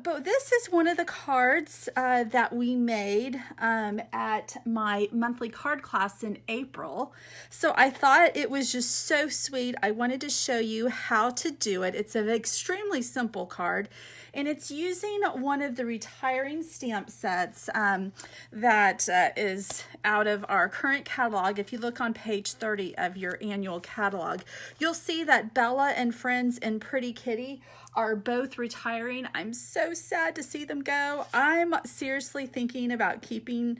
But this is one of the cards that we made at my monthly card class in April. So I thought it was just so sweet. I wanted to show you how to do it. It's an extremely simple card, and it's using one of the retiring stamp sets that is out of our current catalog. If you look on page 30 of your annual catalog, you'll see that Bella and Friends and Pretty Kitty are both retiring. I'm so sad to see them go. I'm seriously thinking about keeping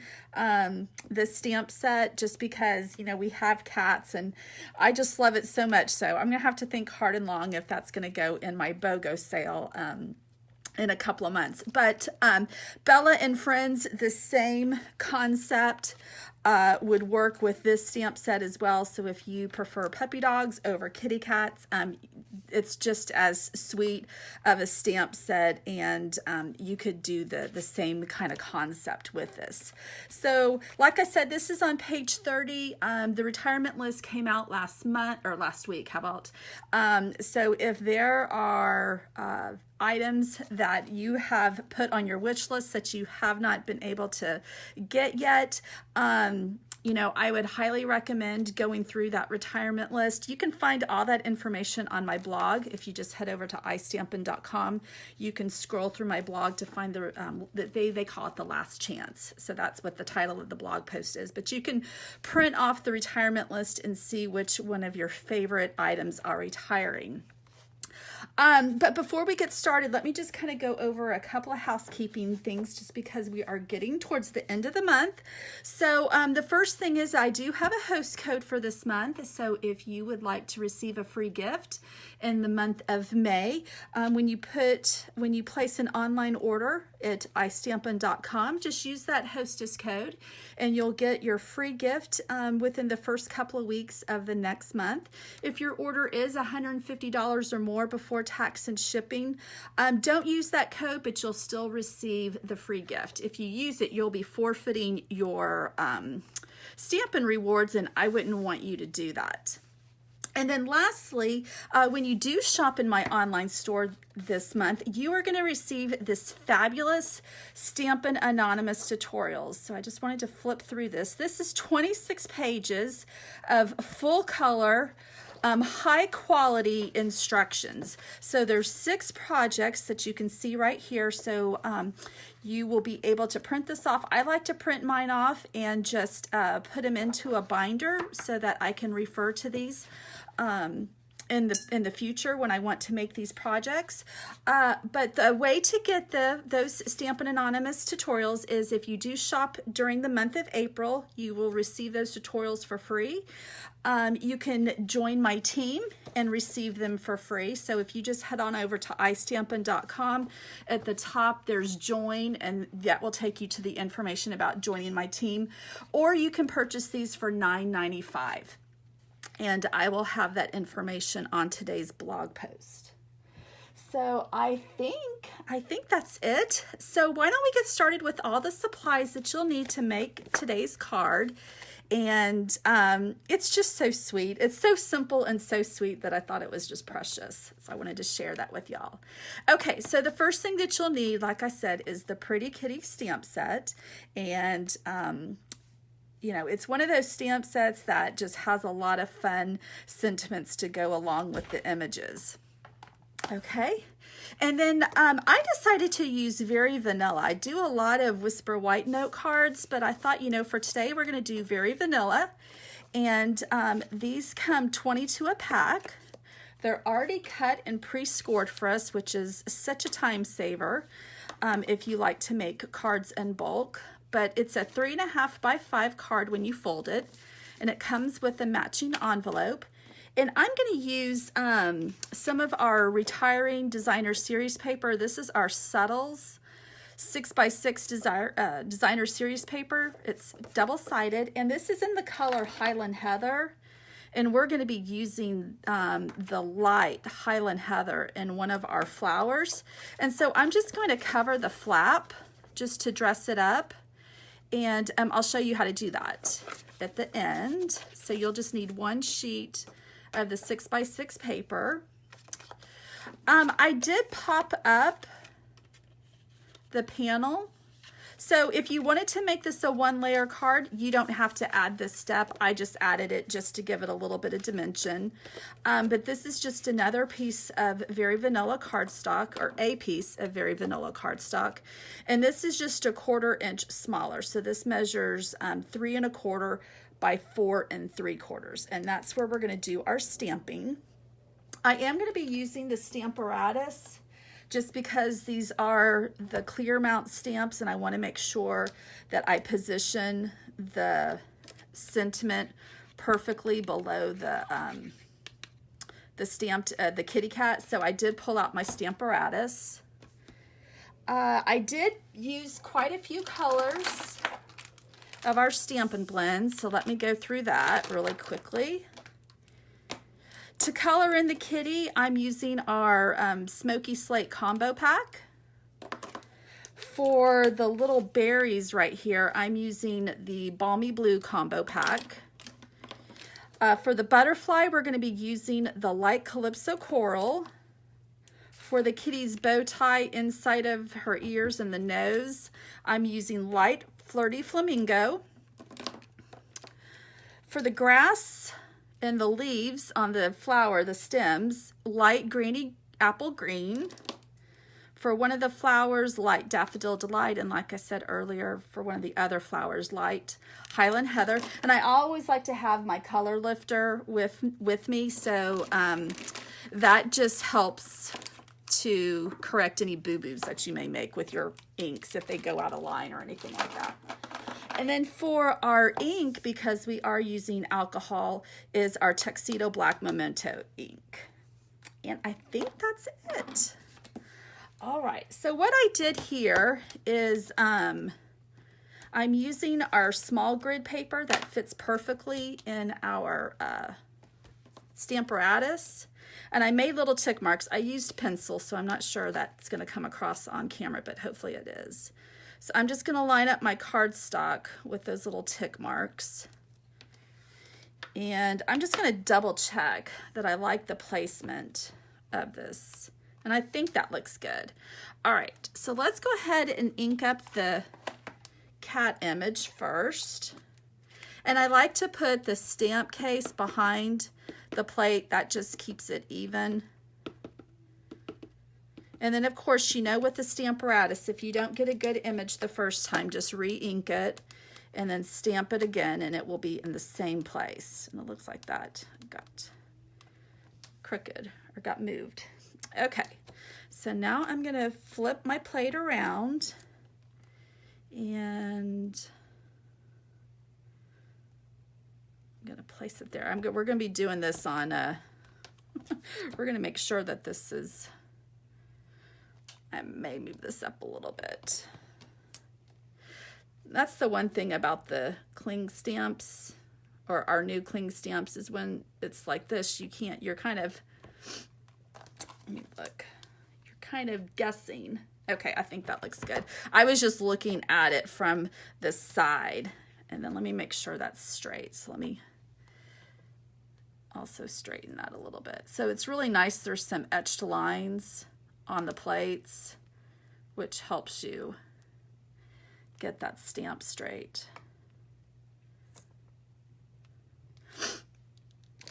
this stamp set just because, you know, we have cats and I just love it so much. So I'm gonna have to think hard and long if that's gonna go in my BOGO sale in a couple of months. But Bella and Friends, the same concept would work with this stamp set as well. So if you prefer puppy dogs over kitty cats, it's just as sweet of a stamp set, and you could do the same kind of concept with this. So like I said, this is on page 30. The retirement list came out last week, how about? So if there are items that you have put on your wish list that you have not been able to get yet, you know, I would highly recommend going through that retirement list. You can find all that information on my blog. If you just head over to istampin.com, you can scroll through my blog to find they call it the last chance. So that's what the title of the blog post is. But you can print off the retirement list and see which one of your favorite items are retiring. But before we get started, let me just kind of go over a couple of housekeeping things just because we are getting towards the end of the month. So the first thing is I do have a host code for this month. So if you would like to receive a free gift in the month of May, when you place an online order at istampin.com, just use that hostess code and you'll get your free gift within the first couple of weeks of the next month. If your order is $150 or more before tax and shipping, don't use that code, but you'll still receive the free gift. If you use it, you'll be forfeiting your Stampin' rewards, and I wouldn't want you to do that. And then lastly, when you do shop in my online store this month, you are going to receive this fabulous Stampin' Anonymous tutorials. So I just wanted to flip through this. This is 26 pages of full color, high quality instructions. So there's 6 projects that you can see right here. So you will be able to print this off. I like to print mine off and just put them into a binder so that I can refer to these in the future when I want to make these projects. But the way to get those Stampin' Anonymous tutorials is if you do shop during the month of April, you will receive those tutorials for free. You can join my team and receive them for free. So if you just head on over to istampin.com, at the top there's join, and that will take you to the information about joining my team. Or you can purchase these for $9.95. And I will have that information on today's blog post. So I think that's it. So why don't we get started with all the supplies that you'll need to make today's card. And it's just so sweet. It's so simple and so sweet that I thought it was just precious. So I wanted to share that with y'all. Okay, so the first thing that you'll need, like I said, is the Pretty Kitty stamp set. And you know, it's one of those stamp sets that just has a lot of fun sentiments to go along with the images. Okay, and then I decided to use Very Vanilla. I do a lot of Whisper White Note cards, but I thought, you know, for today we're going to do Very Vanilla. And these come 22 a pack. They're already cut and pre-scored for us, which is such a time saver if you like to make cards in bulk. But it's a 3.5 by 5 card when you fold it, and it comes with a matching envelope. And I'm going to use some of our retiring designer series paper. This is our Subtles 6x6 designer series paper. It's double-sided, and this is in the color Highland Heather. And we're going to be using the light Highland Heather in one of our flowers. And so I'm just going to cover the flap just to dress it up. And I'll show you how to do that at the end. So you'll just need one sheet of the 6x6 paper. I did pop up the panel. So if you wanted to make this a 1-layer card, you don't have to add this step. I just added it just to give it a little bit of dimension. But this is just another piece of very vanilla cardstock, or a piece of very vanilla cardstock. And this is just a 1/4 inch smaller. So this measures 3 1/4 by 4 3/4. And that's where we're going to do our stamping. I am going to be using the Stamparatus, just because these are the clear mount stamps, and I want to make sure that I position the sentiment perfectly below the stamped, the kitty cat. So I did pull out my Stamparatus. I did use quite a few colors of our Stampin' Blends, so let me go through that really quickly. To color in the kitty, I'm using our Smoky Slate combo pack. For the little berries right here, I'm using the Balmy Blue combo pack. For the butterfly, we're going to be using the light Calypso Coral. For the kitty's bow tie inside of her ears and the nose, I'm using light Flirty Flamingo. For the grass and the leaves on the flower, the stems, light Granny Apple Green. For one of the flowers, light Daffodil Delight, and like I said earlier, for one of the other flowers, light Highland Heather. And I always like to have my color lifter with me, so that just helps to correct any boo-boos that you may make with your inks if they go out of line or anything like that. And then for our ink, because we are using alcohol, is our Tuxedo Black Memento ink. And I think that's it. All right, so what I did here is I'm using our small grid paper that fits perfectly in our Stamparatus. And I made little tick marks. I used pencil, so I'm not sure that's going to come across on camera, but hopefully it is. So I'm just going to line up my cardstock with those little tick marks. And I'm just going to double check that I like the placement of this. And I think that looks good. All right, so let's go ahead and ink up the cat image first. And I like to put the stamp case behind the plate. That just keeps it even. And then, of course, you know, with the Stamparatus, if you don't get a good image the first time, just re-ink it and then stamp it again, and it will be in the same place. And it looks like that got crooked or got moved. Okay, so now I'm going to flip my plate around, and I'm going to place it there. We're going to be doing this on, we're going to make sure that this is, I may move this up a little bit. That's the one thing about the cling stamps, or our new cling stamps, is when it's like this, you can't, you're kind of, let me look, you're kind of guessing. Okay, I think that looks good. I was just looking at it from the side, and then let me make sure that's straight. So let me also straighten that a little bit. So it's really nice. There's some etched lines on the plates, which helps you get that stamp straight.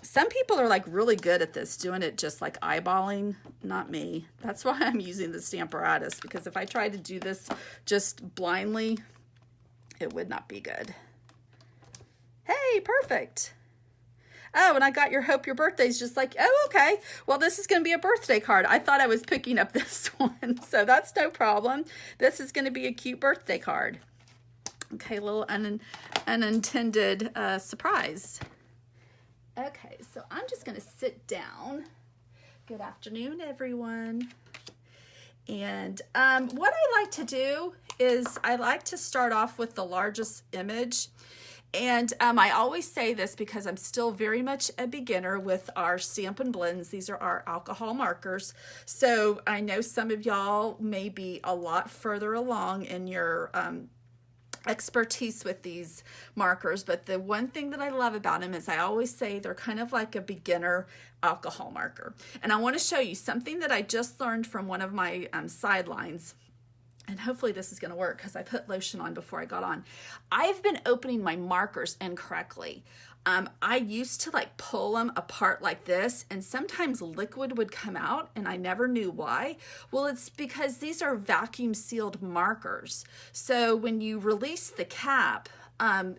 Some people are like really good at this, doing it just like eyeballing. Not me. That's why I'm using the Stamparatus, because if I tried to do this just blindly, it would not be good. Hey, perfect. Oh, and I got your Hope Your Birthday's just like, oh, okay. Well, this is going to be a birthday card. I thought I was picking up this one, so that's no problem. This is going to be a cute birthday card. Okay, little unintended surprise. Okay, so I'm just going to sit down. Good afternoon, everyone. And what I like to do is I like to start off with the largest image. And I always say this because I'm still very much a beginner with our Stampin' Blends. These are our alcohol markers. So I know some of y'all may be a lot further along in your expertise with these markers, but the one thing that I love about them is I always say they're kind of like a beginner alcohol marker. And I want to show you something that I just learned from one of my sidelines. and hopefully this is going to work because I put lotion on before I got on. I've been opening my markers incorrectly. I used to like pull them apart like this, and sometimes liquid would come out and I never knew why. Well, it's because these are vacuum sealed markers. So when you release the cap,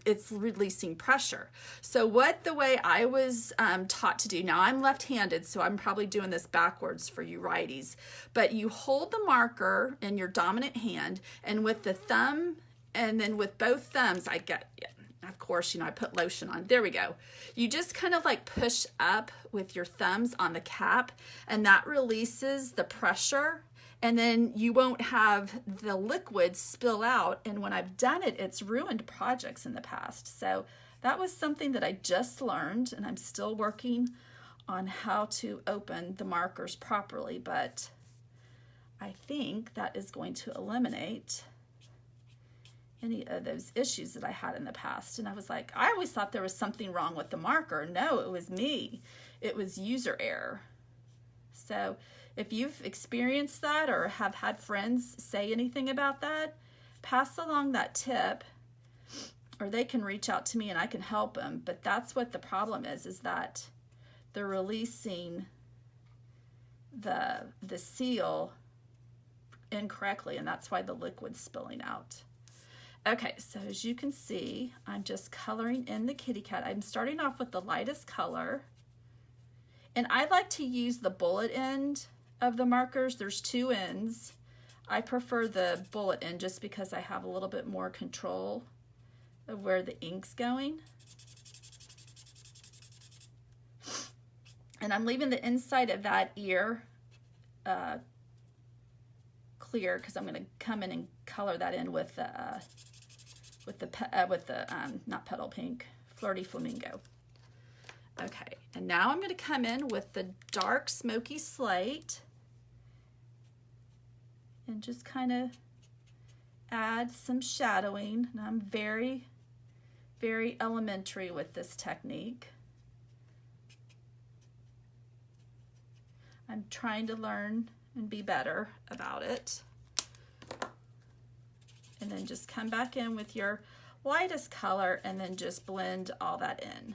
it's releasing pressure. So the way I was taught to do, now I'm left-handed, so I'm probably doing this backwards for you righties, but you hold the marker in your dominant hand, and with the thumb, and then with both thumbs, of course, you know, I put lotion on. There we go. You just kind of like push up with your thumbs on the cap, and that releases the pressure, and then you won't have the liquid spill out. And when I've done it, it's ruined projects in the past. So that was something that I just learned, and I'm still working on how to open the markers properly, but I think that is going to eliminate any of those issues that I had in the past. And I was like, I always thought there was something wrong with the marker. No, it was me. It was user error. So if you've experienced that or have had friends say anything about that, pass along that tip, or they can reach out to me and I can help them. But that's what the problem is that they're releasing the seal incorrectly, and that's why the liquid's spilling out. Okay, so as you can see, I'm just coloring in the kitty cat. I'm starting off with the lightest color, and I like to use the bullet end of the markers. There's two ends. I prefer the bullet end just because I have a little bit more control of where the ink's going. And I'm leaving the inside of that ear clear because I'm going to come in and color that in with the not petal pink, Flirty Flamingo. Okay, and now I'm going to come in with the dark Smoky Slate and just kind of add some shadowing. And I'm very, very elementary with this technique. I'm trying to learn and be better about it. And then just come back in with your lightest color and then just blend all that in.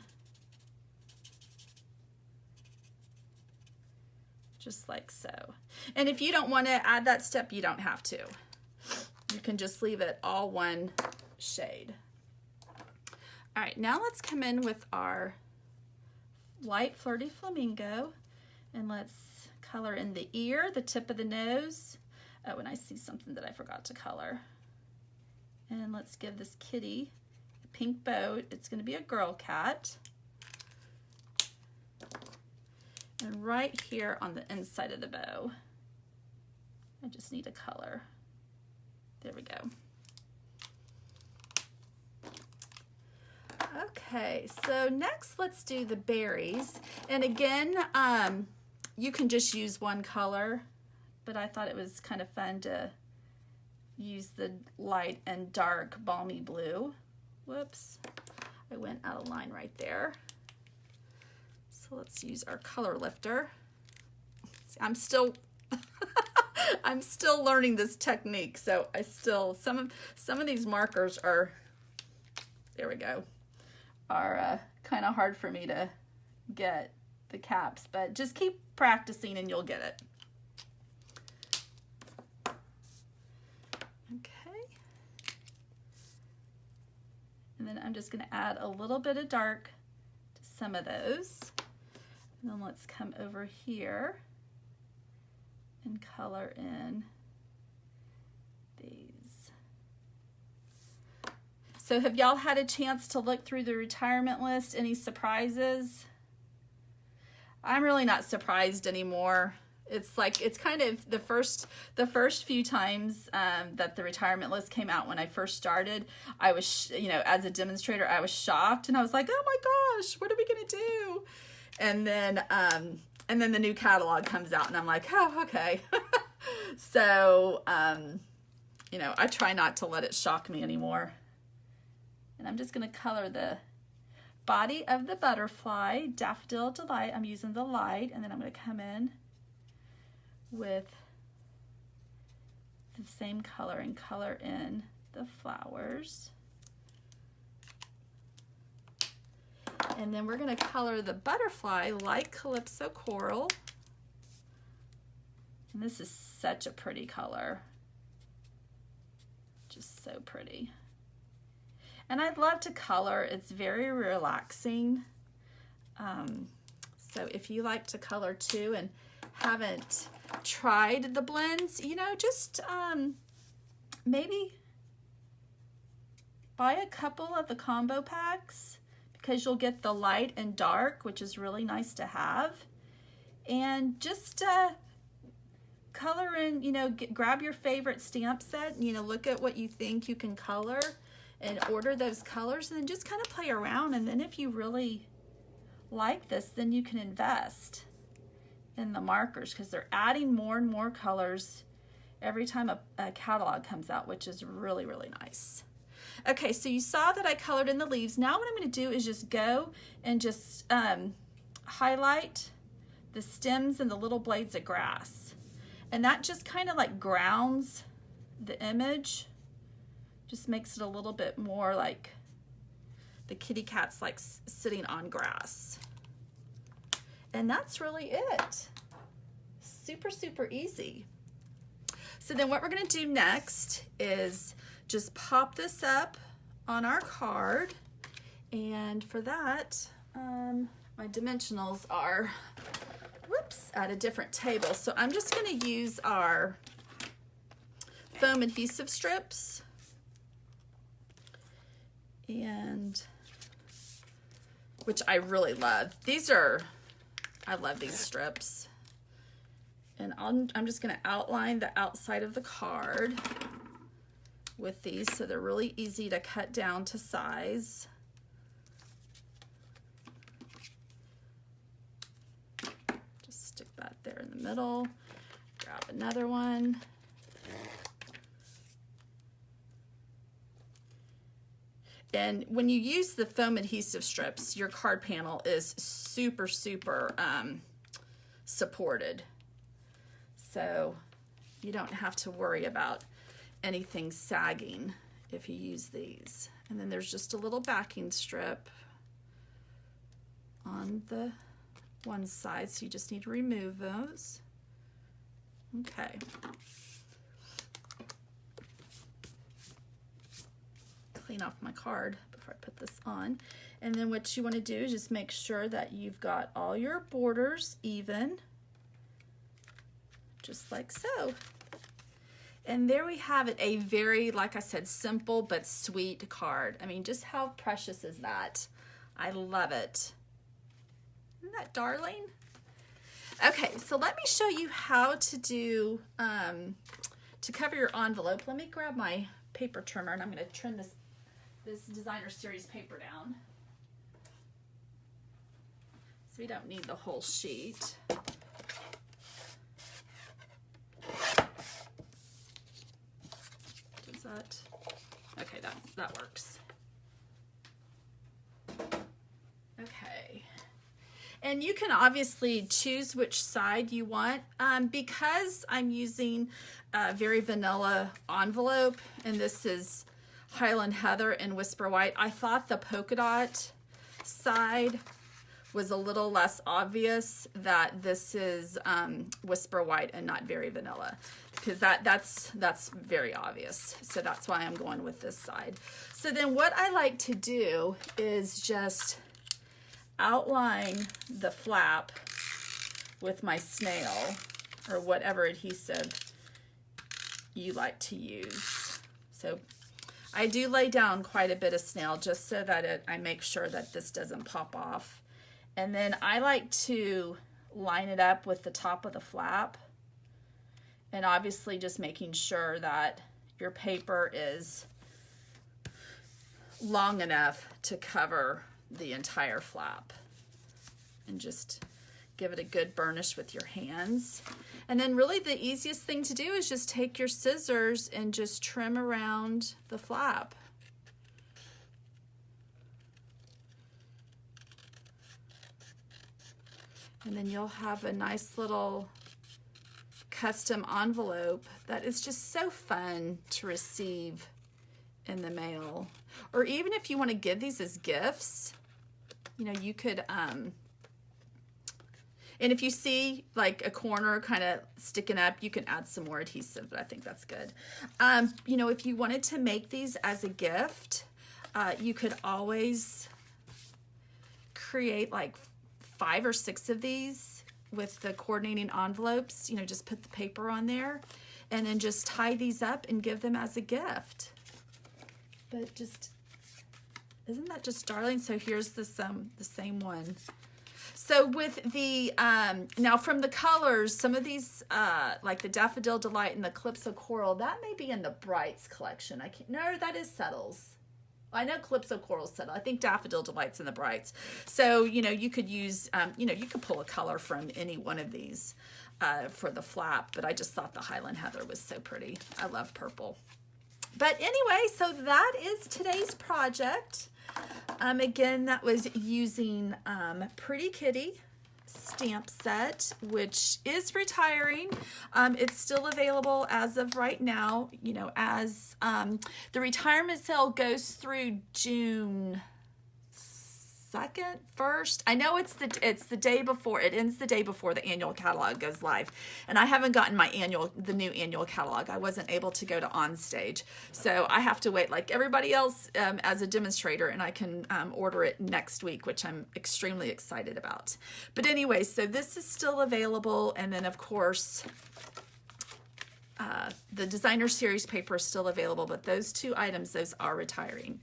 Just like so. And if you don't want to add that step, you don't have to. You can just leave it all one shade. All right, now let's come in with our light Flirty Flamingo, and let's color in the ear, the tip of the nose. Oh, and I see something that I forgot to color. And let's give this kitty a pink bow. It's going to be a girl cat. And right here on the inside of the bow, I just need a color. There we go. Okay, so next let's do the berries. And again, you can just use one color, but I thought it was kind of fun to use the light and dark balmy blue. Whoops, I went out of line right there. So let's use our color lifter. See, I'm still I'm still learning this technique, so I still some of these markers are, there we go, are kind of hard for me to get the caps, but just keep practicing and you'll get it. Okay. And then I'm just going to add a little bit of dark to some of those. And then let's come over here and color in these. So have y'all had a chance to look through the retirement list? Any surprises? I'm really not surprised anymore. It's like, it's kind of the first few times that the retirement list came out when I first started, I was, you know, as a demonstrator, I was shocked and I was like, oh my gosh, what are we gonna do? And then the new catalog comes out and I'm like, oh, okay. So, you know, I try not to let it shock me anymore. And I'm just gonna color the body of the butterfly, Daffodil Delight. I'm using the light, and then I'm going to come in with the same color and color in the flowers. And then we're going to color the butterfly light Calypso Coral. And this is such a pretty color. Just so pretty. And I love to color. It's very relaxing. So if you like to color too and haven't tried the blends, you know, just maybe buy a couple of the combo packs, because you'll get the light and dark, which is really nice to have. And just color in, you know, grab your favorite stamp set, you know, look at what you think you can color and order those colors, and then just kind of play around. And then if you really like this, then you can invest in the markers, because they're adding more and more colors every time a catalog comes out, which is really, really nice. Okay, so you saw that I colored in the leaves. Now what I'm going to do is just go and just highlight the stems and the little blades of grass. And that just kind of like grounds the image. Just makes it a little bit more like the kitty cat's like sitting on grass. And that's really it. Super, super easy. So then what we're going to do next is just pop this up on our card. And for that, my dimensionals are, whoops, at a different table. So I'm just going to use our foam adhesive strips. And which I really love. I love these strips. And I'm just going to outline the outside of the card with these, so they're really easy to cut down to size. Just stick that there in the middle. Grab another one. And when you use the foam adhesive strips, your card panel is super, super supported. So you don't have to worry about anything sagging if you use these. And then there's just a little backing strip on the one side, so you just need to remove those. Okay. Clean off my card before I put this on. And then what you want to do is just make sure that you've got all your borders even, just like so. And there we have it, a very, like I said, simple but sweet card. I mean, just how precious is that? I love it. Isn't that darling? Okay, so let me show you how to do, to cover your envelope. Let me grab my paper trimmer, and I'm going to trim this designer series paper down. So we don't need the whole sheet. Does that? Okay, that works. Okay. And you can obviously choose which side you want. Because I'm using a very vanilla envelope, and this is Highland Heather and Whisper White, I thought the polka dot side was a little less obvious that this is Whisper White and not Very Vanilla, because that's very obvious. So that's why I'm going with this side. So then what I like to do is just outline the flap with my SNAIL or whatever adhesive you like to use. So I do lay down quite a bit of SNAIL just so that I make sure that this doesn't pop off. And then I like to line it up with the top of the flap, and obviously just making sure that your paper is long enough to cover the entire flap, and just give it a good burnish with your hands. And then really the easiest thing to do is just take your scissors and just trim around the flap. And then you'll have a nice little custom envelope that is just so fun to receive in the mail. Or even if you want to give these as gifts, you know, you could, and if you see like a corner kind of sticking up, you can add some more adhesive, but I think that's good. You know, if you wanted to make these as a gift, you could always create like 5 or 6 of these with the coordinating envelopes. You know, just put the paper on there and then just tie these up and give them as a gift. But just, isn't that just darling? So here's the same one. So with the, now from the colors, some of these, like the Daffodil Delight and the Calypso Coral, that may be in the Brights collection. No, that is Settles. I know Calypso Coral's Settle. I think Daffodil Delight's in the Brights. So, you know, you could use, you know, you could pull a color from any one of these for the flap, but I just thought the Highland Heather was so pretty. I love purple. But anyway, so that is today's project. Again, that was using Pretty Kitty stamp set, which is retiring. It's still available as of right now, you know, as the retirement sale goes through June 2nd, 1st. I know it's the day before, it ends the day before the annual catalog goes live. And I haven't gotten the new annual catalog. I wasn't able to go to Onstage. So I have to wait like everybody else as a demonstrator, and I can order it next week, which I'm extremely excited about. But anyway, so this is still available. And then of course, the designer series paper is still available, but those 2 items, those are retiring.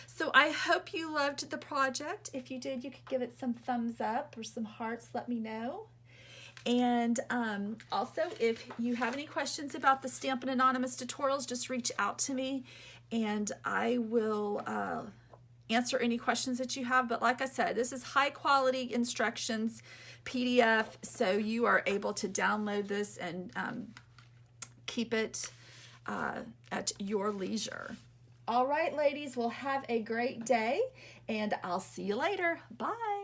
So I hope you loved the project. If you did, you could give it some thumbs up or some hearts, let me know. And also, if you have any questions about the Stampin' Anonymous tutorials, just reach out to me and I will answer any questions that you have. But like I said, this is high quality instructions, PDF, so you are able to download this and keep it at your leisure. All right, ladies, well, have a great day, and I'll see you later. Bye.